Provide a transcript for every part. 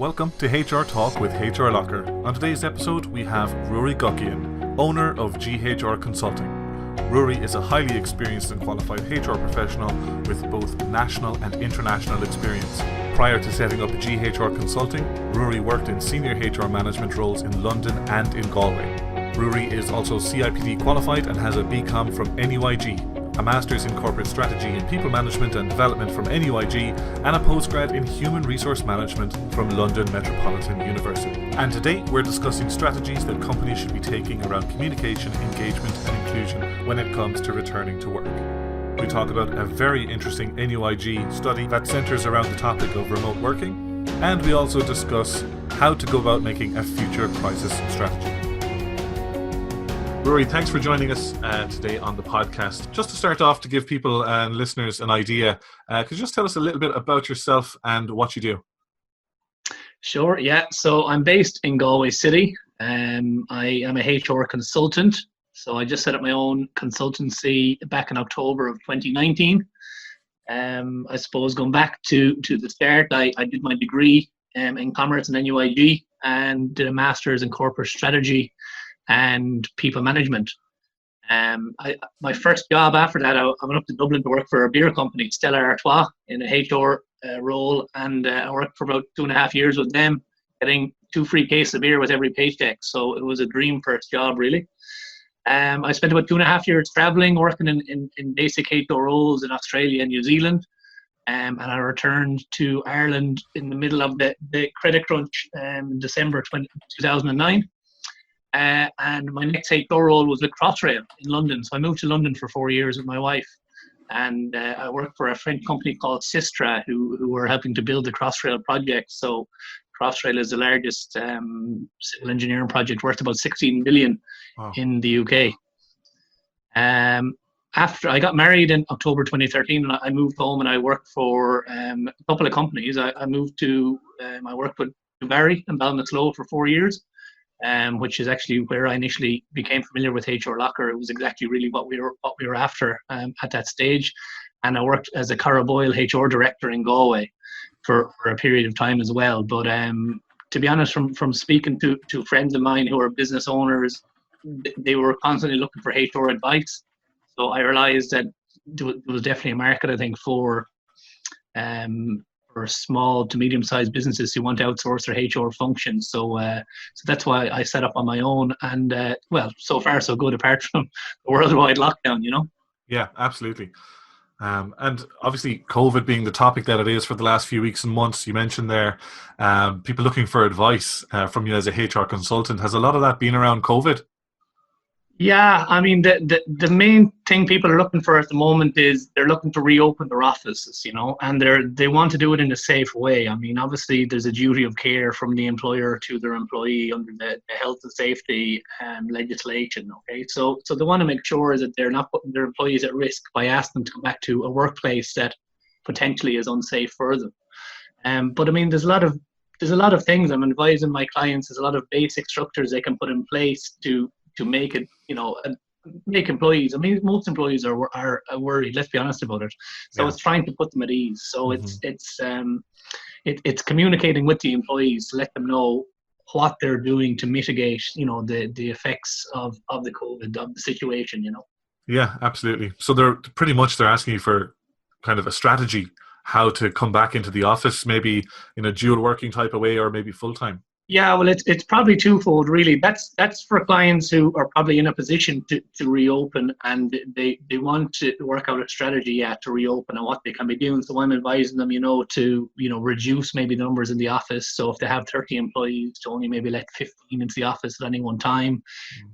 Welcome to HR Talk with HRLocker. On today's episode, we have Ruairi Guckian, owner of GHR Consulting. Ruairi is a highly experienced and qualified HR professional with both national and international experience. Prior to setting up GHR Consulting, Ruairi worked in senior HR management roles in London and in Galway. Ruairi is also CIPD qualified and has a B.Comm from NUIG, a Master's in Corporate Strategy in People Management and Development from NUIG, and a Postgrad in Human Resource Management from London Metropolitan University. And today we're discussing strategies that companies should be taking around communication, engagement and inclusion when it comes to returning to work. We talk about a very interesting NUIG study that centres around the topic of remote working, and we also discuss how to go about making a future crisis strategy. Ruairi, thanks for joining us today on the podcast. Just to start off, to give people and listeners an idea, could you just tell us a little bit about yourself and what you do? Sure, yeah. So I'm based in Galway City. I am a HR consultant. So I just set up my own consultancy back in October of 2019. I suppose going back to the start, I did my degree in commerce and NUIG and did a master's in corporate strategy and people management. My first job after that, I went up to Dublin to work for a beer company, Stella Artois, in a HR role, and I worked for about 2.5 years with them, getting 2 free cases of beer with every paycheck. So it was a dream first job, really. I spent about 2.5 years traveling, working in basic HR roles in Australia and New Zealand. And I returned to Ireland in the middle of the credit crunch in December 2009. And my next HR role was with Crossrail in London. So I moved to London for 4 years with my wife. And I worked for a French company called Sistra, who were helping to build the Crossrail project. So Crossrail is the largest civil engineering project worth about 16 billion in the UK. After I got married in October 2013, I moved home and I worked for a couple of companies. I worked with Ruairi and Ballinasloe for 4 years. Which is actually where I initially became familiar with HRLocker. It was exactly really what we were after at that stage. And I worked as a Carraboyle HR director in Galway for a period of time as well. But to be honest, from speaking to friends of mine who are business owners, they were constantly looking for HR advice. So I realized that there was definitely a market, I think, for small to medium-sized businesses who want to outsource their HR functions. So that's why I set up on my own. And so far so good, apart from the worldwide lockdown, you know? Yeah, absolutely. And obviously COVID being the topic that it is for the last few weeks and months, you mentioned there, people looking for advice from you as a HR consultant. Has a lot of that been around COVID? Yeah, I mean, the main thing people are looking for at the moment is they're looking to reopen their offices, you know, and they want to do it in a safe way. I mean, obviously, there's a duty of care from the employer to their employee under the health and safety legislation, okay? So they want to make sure that they're not putting their employees at risk by asking them to come back to a workplace that potentially is unsafe for them. But I mean, there's a lot of things I'm advising my clients. There's a lot of basic structures they can put in place to make it, you know, make employees. I mean, most employees are worried. Let's be honest about it. So It's trying to put them at ease. So it's communicating with the employees to let them know what they're doing to mitigate, you know, the effects of the COVID, of the situation, you know. Yeah, absolutely. So they're asking you for kind of a strategy how to come back into the office, maybe in a dual working type of way or maybe full time. Yeah, well, it's probably twofold, really. That's for clients who are probably in a position to reopen, and they want to work out a strategy to reopen and what they can be doing. So I'm advising them, to reduce maybe the numbers in the office. So if they have 30 employees, to only maybe let 15 into the office at any one time.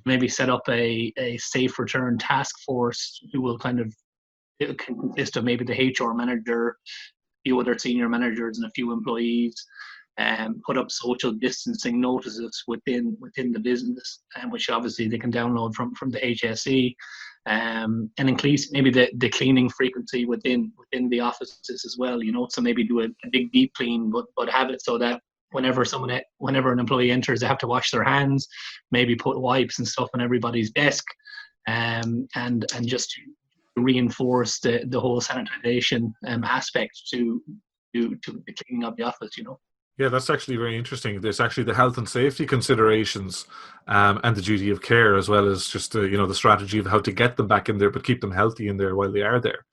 Maybe set up a safe return task force who will it can consist of maybe the HR manager, a few other senior managers, and a few employees. Put up social distancing notices within the business, which obviously they can download from the HSE, and increase maybe the cleaning frequency within the offices as well. So maybe do a big deep clean, but have it so that whenever an employee enters, they have to wash their hands. Maybe put wipes and stuff on everybody's desk, and just reinforce the whole sanitization aspect to the cleaning of the office. Yeah, that's actually very interesting. There's actually the health and safety considerations, and the duty of care, as well as just the strategy of how to get them back in there, but keep them healthy in there while they are there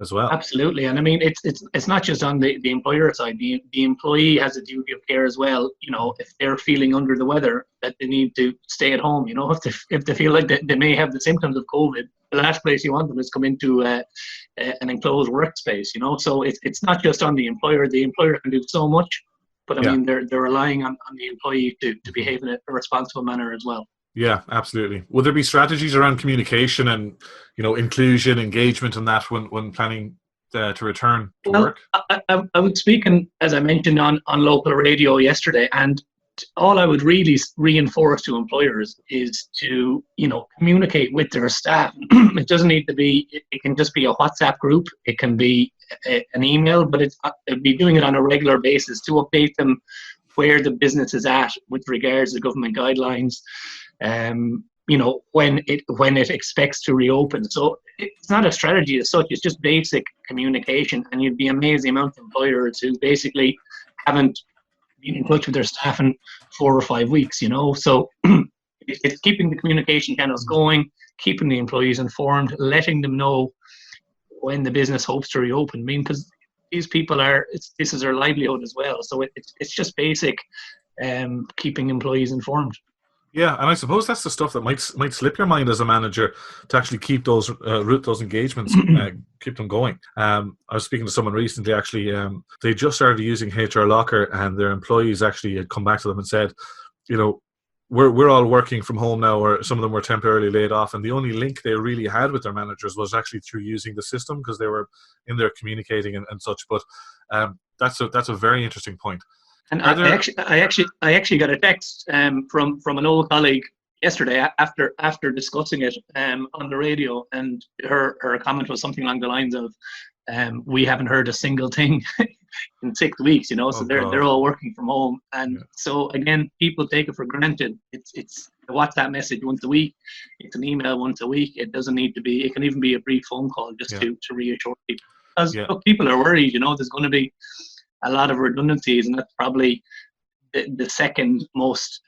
as well. Absolutely, and I mean it's not just on the employer side. The employee has a duty of care as well. If they're feeling under the weather, that they need to stay at home. If they feel like they may have the symptoms of COVID, the last place you want them is come into an enclosed workspace. So it's not just on the employer. The employer can do so much, but I Yeah. mean they're relying on the employee to behave in a responsible manner as well. Yeah, absolutely. Would there be strategies around communication and inclusion, engagement, and that when planning to return to Well, work? I was speaking, as I mentioned, on local radio yesterday, and all I would really reinforce to employers is to, communicate with their staff. It doesn't need to be, it can just be a WhatsApp group, it can be an email, but it'd be doing it on a regular basis to update them where the business is at with regards to government guidelines, when it expects to reopen. So it's not a strategy as such, it's just basic communication, and you'd be amazed the amount of employers who basically haven't been in touch with their staff in 4 or 5 weeks, So it's keeping the communication channels going, keeping the employees informed, letting them know when the business hopes to reopen. I mean, because these people this is their livelihood as well. So it's just basic keeping employees informed. Yeah, and I suppose that's the stuff that might slip your mind as a manager, to actually keep those root those engagements, keep them going. I was speaking to someone recently. Actually, they just started using HRLocker, and their employees actually had come back to them and said, we're all working from home now, or some of them were temporarily laid off, and the only link they really had with their managers was actually through using the system, because they were in there communicating and such. But that's a very interesting point. And I actually got a text from an old colleague yesterday after discussing it on the radio, and her comment was something along the lines of, "We haven't heard a single thing in 6 weeks," So they're all working from home, and so again, people take it for granted. It's a WhatsApp message once a week, it's an email once a week. It doesn't need to be. It can even be a brief phone call just to reassure people, because look, people are worried. There's going to be a lot of redundancies, and that's probably the second most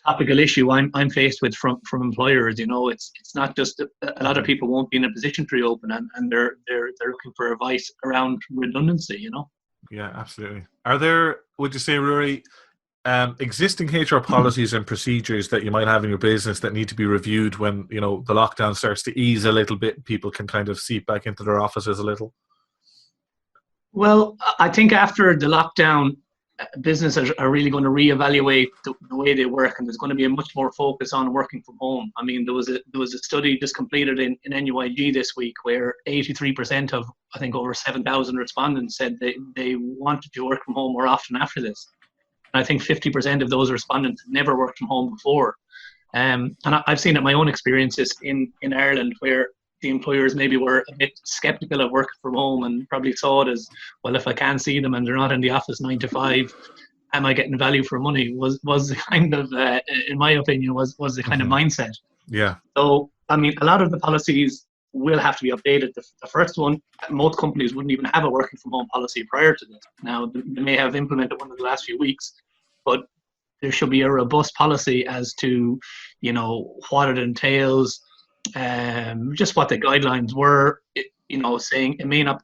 topical issue I'm faced with from employers. It's not just a lot of people won't be in a position to reopen, and they're looking for advice around redundancy. Yeah, absolutely. Are there, would you say, Ruairi, existing HR policies and procedures that you might have in your business that need to be reviewed when the lockdown starts to ease a little bit? People can kind of seep back into their offices a little. Well, I think after the lockdown, businesses are really going to reevaluate the way they work, and there's going to be a much more focus on working from home. I mean, there was a study just completed in NUIG this week where 83% of, I think, over 7,000 respondents said they wanted to work from home more often after this. And I think 50% of those respondents had never worked from home before. And I've seen it in my own experiences in Ireland, where the employers maybe were a bit skeptical of working from home and probably saw it as, well, if I can't see them and they're not in the office 9 to 5, am I getting value for money? Was the kind of, in my opinion, was the kind of mindset. Yeah. So, I mean, a lot of the policies will have to be updated. The first one, most companies wouldn't even have a working from home policy prior to this. Now, they may have implemented one in the last few weeks, but there should be a robust policy as to, what it entails, just what the guidelines were, saying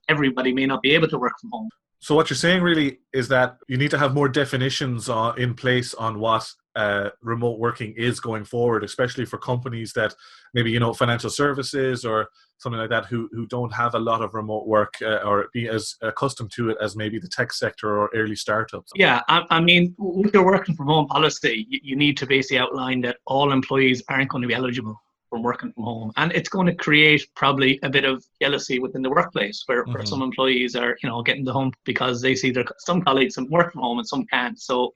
everybody may not be able to work from home. So what you're saying really is that you need to have more definitions in place on what remote working is going forward, especially for companies that maybe, financial services or something like that, who don't have a lot of remote work or be as accustomed to it as maybe the tech sector or early startups. Yeah, I mean, with your working from home policy, you need to basically outline that all employees aren't going to be eligible from working from home, and it's going to create probably a bit of jealousy within the workplace where some employees are getting the hump because they see some colleagues work from home and some can't. So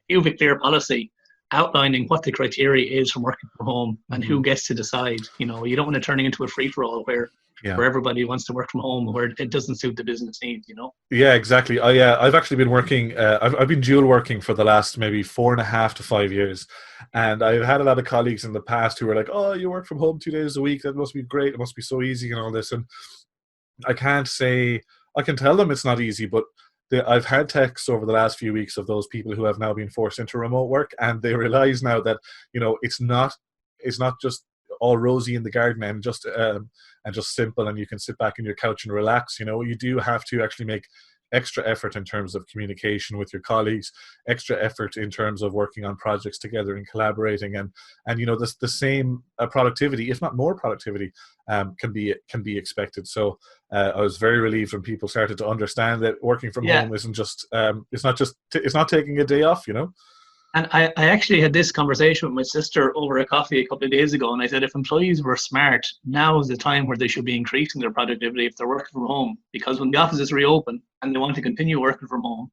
if you have a clear policy outlining what the criteria is from working from home and who gets to decide, you don't want to turn it into a free-for-all where everybody wants to work from home, where it doesn't suit the business needs, Yeah, exactly. I've actually been working, I've been dual working for the last maybe 4.5 to 5 years. And I've had a lot of colleagues in the past who were like, "Oh, you work from home 2 days a week. That must be great. It must be so easy," and all this. And I can tell them it's not easy, but I've had texts over the last few weeks of those people who have now been forced into remote work, and they realize now that, it's not just all rosy in the garden and just simple, and you can sit back on your couch and relax. You do have to actually make extra effort in terms of communication with your colleagues, extra effort in terms of working on projects together and collaborating, and the same productivity, if not more productivity, can be expected. So I was very relieved when people started to understand that working from home isn't just it's not taking a day off. And I actually had this conversation with my sister over a coffee a couple of days ago, and I said, if employees were smart, now is the time where they should be increasing their productivity if they're working from home, because when the offices reopen and they want to continue working from home,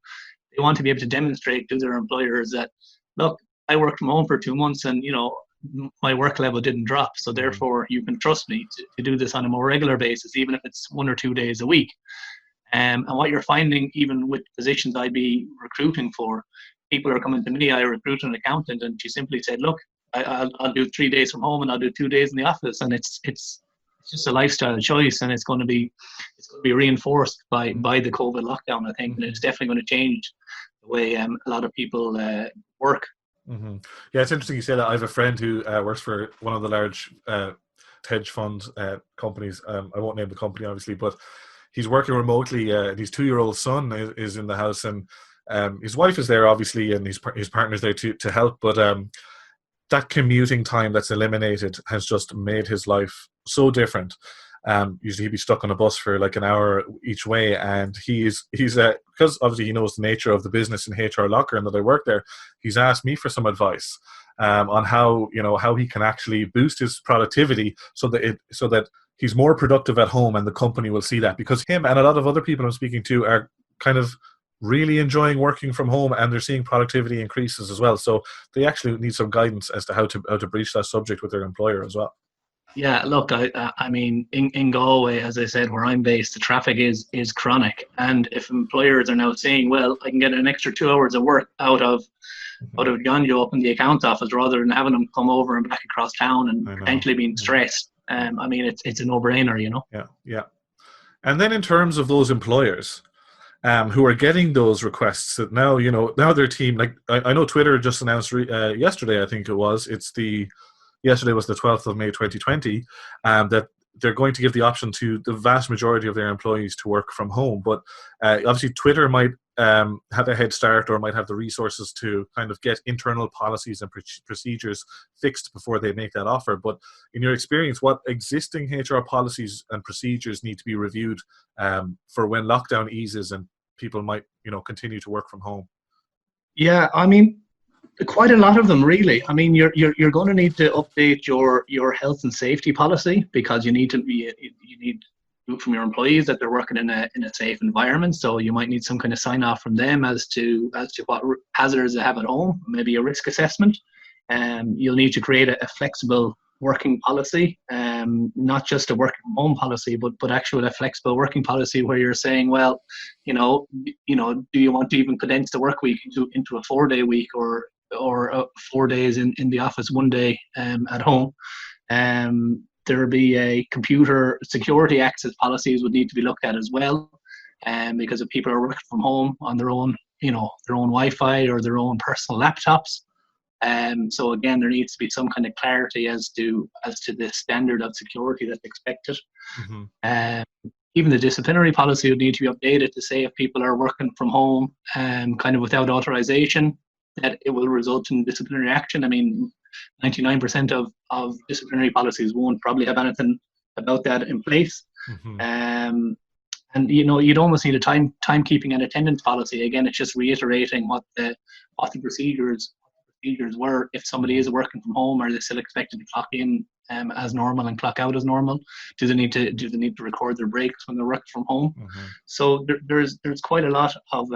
they want to be able to demonstrate to their employers that, look, I worked from home for 2 months and, my work level didn't drop. So therefore you can trust me to do this on a more regular basis, even if it's 1 or 2 days a week. And what you're finding, even with positions I'd be recruiting for, people are coming to me. I recruit an accountant, and she simply said, look, I'll do 3 days from home and I'll do 2 days in the office. And it's just a lifestyle choice, and it's going to be reinforced by the COVID lockdown, I think. And it's definitely going to change the way a lot of people work. Mm-hmm. Yeah, it's interesting you say that. I have a friend who works for one of the large hedge fund companies. I won't name the company, obviously, but he's working remotely. His 2-year-old son is in the house, and his wife is there, obviously, and his partner's there to help. But that commuting time that's eliminated has just made his life so different. Usually he'd be stuck on a bus for like an hour each way, and he's because obviously he knows the nature of the business in HRLocker and that I work there. He's asked me for some advice on how he can actually boost his productivity so that he's more productive at home, and the company will see that, because him and a lot of other people I'm speaking to are kind of really enjoying working from home, and they're seeing productivity increases as well. So they actually need some guidance as to how to breach that subject with their employer as well. Yeah, look, I mean, in Galway, as I said, where I'm based, the traffic is chronic. And if employers are now saying, well, I can get an extra 2 hours of work out of John Joe up in the account office, rather than having them come over and back across town and potentially being stressed. I mean, it's a no-brainer, Yeah. And then in terms of those employers who are getting those requests, that now their team, like I know Twitter just announced yesterday, I think it was, yesterday was the 12th of May 2020, that they're going to give the option to the vast majority of their employees to work from home. But obviously Twitter might have a head start, or might have the resources to kind of get internal policies and procedures fixed before they make that offer. But in your experience, what existing HR policies and procedures need to be reviewed for when lockdown eases and people might continue to work from home? Yeah, I mean, quite a lot of them, really. I mean, you're going to need to update your health and safety policy, because you need to from your employees that they're working in a safe environment. So you might need some kind of sign off from them as to what hazards they have at home, maybe a risk assessment. You'll need to create a flexible working policy, not just a work from home policy, but actually a flexible working policy where you're saying, well, do you want to even condense the work week into a 4-day week, or 4 days in the office, 1 day at home? There'll be a computer security access policies would need to be looked at as well, because if people are working from home on their own Wi-Fi or their own personal laptops. So again, there needs to be some kind of clarity as to the standard of security that's expected. Even the disciplinary policy would need to be updated to say if people are working from home kind of without authorization, that it will result in disciplinary action. I mean, 99% of disciplinary policies won't probably have anything about that in place. And you'd almost need a timekeeping and attendance policy. Again, it's just reiterating what the procedures were. If somebody is working from home, are they still expected to clock in as normal and clock out as normal? Do they need to record their breaks when they're working from home? So there's quite a lot of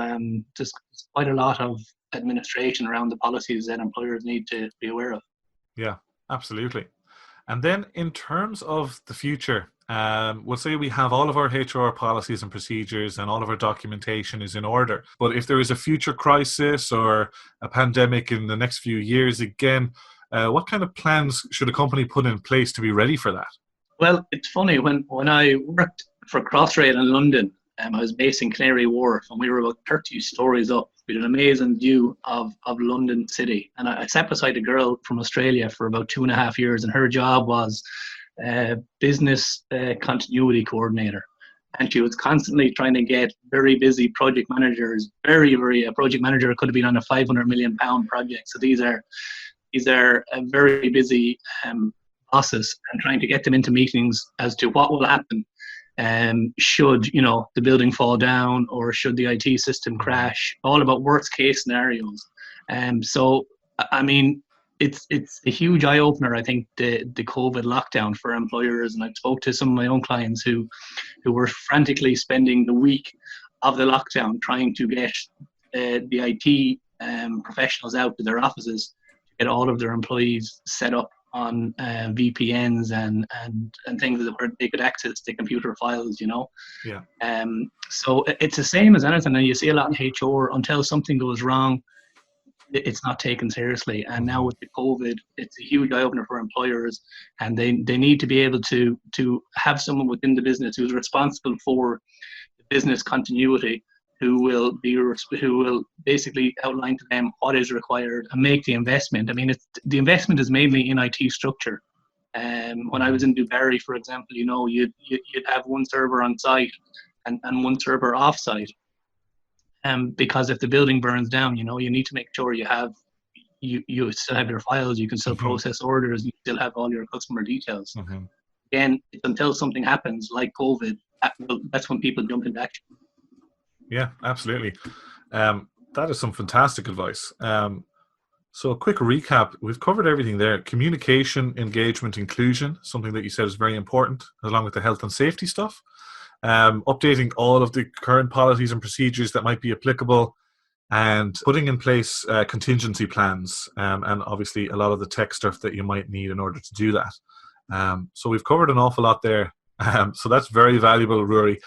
administration around the policies that employers need to be aware of. Yeah, absolutely. And then in terms of the future, we'll say we have all of our HR policies and procedures and all of our documentation is in order. But if there is a future crisis or a pandemic in the next few years again, what kind of plans should a company put in place to be ready for that? Well, it's funny, when I worked for Crossrail in London, I was based in Canary Wharf, and we were about 30 stories up with an amazing view of London City. And I sat beside a girl from Australia for about 2.5 years, and her job was business continuity coordinator. And she was constantly trying to get very busy project managers, a project manager could have been on a £500 million project. So these are very busy bosses, and trying to get them into meetings as to what will happen should the building fall down, or should the IT system crash, all about worst case scenarios. So I mean, it's a huge eye opener, I think, the COVID lockdown for employers. And I spoke to some of my own clients who were frantically spending the week of the lockdown trying to get the IT professionals out to their offices to get all of their employees set up on VPNs and things that where they could access the computer files, Yeah. So it's the same as anything, and you see a lot in HR. Until something goes wrong, it's not taken seriously. And now with the COVID, it's a huge eye opener for employers, and they need to be able to have someone within the business who's responsible for the business continuity, who will basically outline to them what is required and make the investment. I mean, the investment is mainly in IT structure. When I was in Dubai, for example, you'd have one server on site and one server off site. Because if the building burns down, you need to make sure you still have your files, you can still process orders, you still have all your customer details. Again, it's until something happens like COVID, that's when people jump into action. Yeah, absolutely. That is some fantastic advice. So a quick recap, we've covered everything there. Communication, engagement, inclusion, something that you said is very important, along with the health and safety stuff. Updating all of the current policies and procedures that might be applicable, and putting in place contingency plans, and obviously a lot of the tech stuff that you might need in order to do that. So we've covered an awful lot there. So that's very valuable, Ruairi.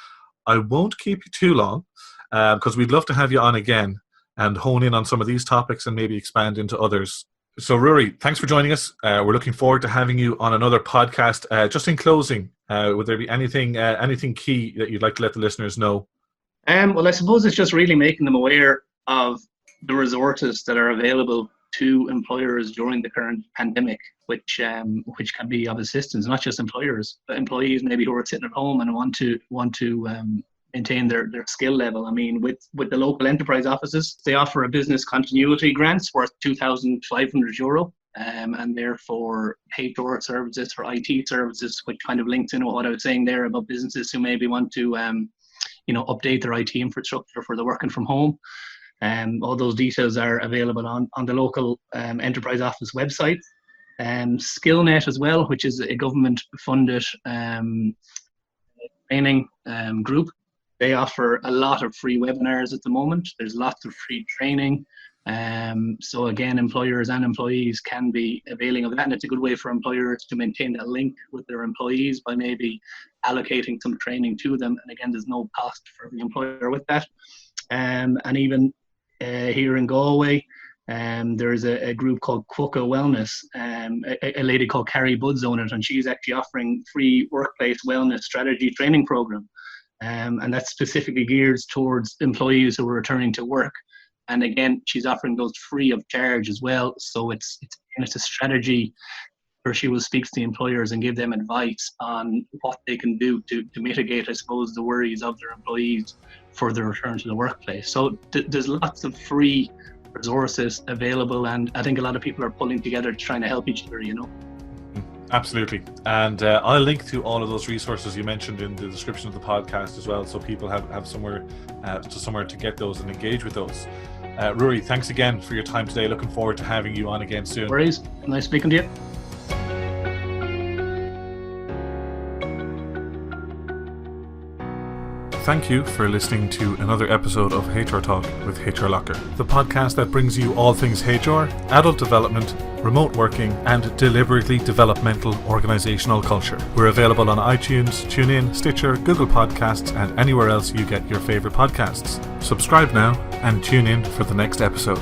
I won't keep you too long, because we'd love to have you on again and hone in on some of these topics and maybe expand into others. So Ruairi, thanks for joining us. We're looking forward to having you on another podcast. Just in closing, would there be anything key that you'd like to let the listeners know? Well, I suppose it's just really making them aware of the resources that are available to employers during the current pandemic, which can be of assistance, not just employers, but employees maybe who are sitting at home and want to maintain their skill level. I mean, with the local enterprise offices, they offer a business continuity grants worth €2,500, and they're for HR services, for IT services, which kind of links in with what I was saying there about businesses who maybe want to update their IT infrastructure for the working from home. All those details are available on the local enterprise office website. SkillNet as well, which is a government-funded training group. They offer a lot of free webinars at the moment. There's lots of free training. So again, employers and employees can be availing of that, and it's a good way for employers to maintain that link with their employees by maybe allocating some training to them. And again, there's no cost for the employer with that. And even here in Galway, there's a group called Quokka Wellness, a lady called Carrie Buds on it, and she's actually offering free workplace wellness strategy training program. And that's specifically geared towards employees who are returning to work. And again, she's offering those free of charge as well. So it's a strategy where she will speak to the employers and give them advice on what they can do to mitigate, I suppose, the worries of their employees for their return to the workplace. So there's lots of free resources available, and I think a lot of people are pulling together trying to help each other, Absolutely. And I'll link to all of those resources you mentioned in the description of the podcast as well, so people have somewhere to get those and engage with those. Ruairi, thanks again for your time today. Looking forward to having you on again soon. No worries. Nice speaking to you. Thank you for listening to another episode of HR Talk with HRLocker, the podcast that brings you all things HR, adult development, remote working, and deliberately developmental organizational culture. We're available on iTunes, TuneIn, Stitcher, Google Podcasts, and anywhere else you get your favorite podcasts. Subscribe now and tune in for the next episode.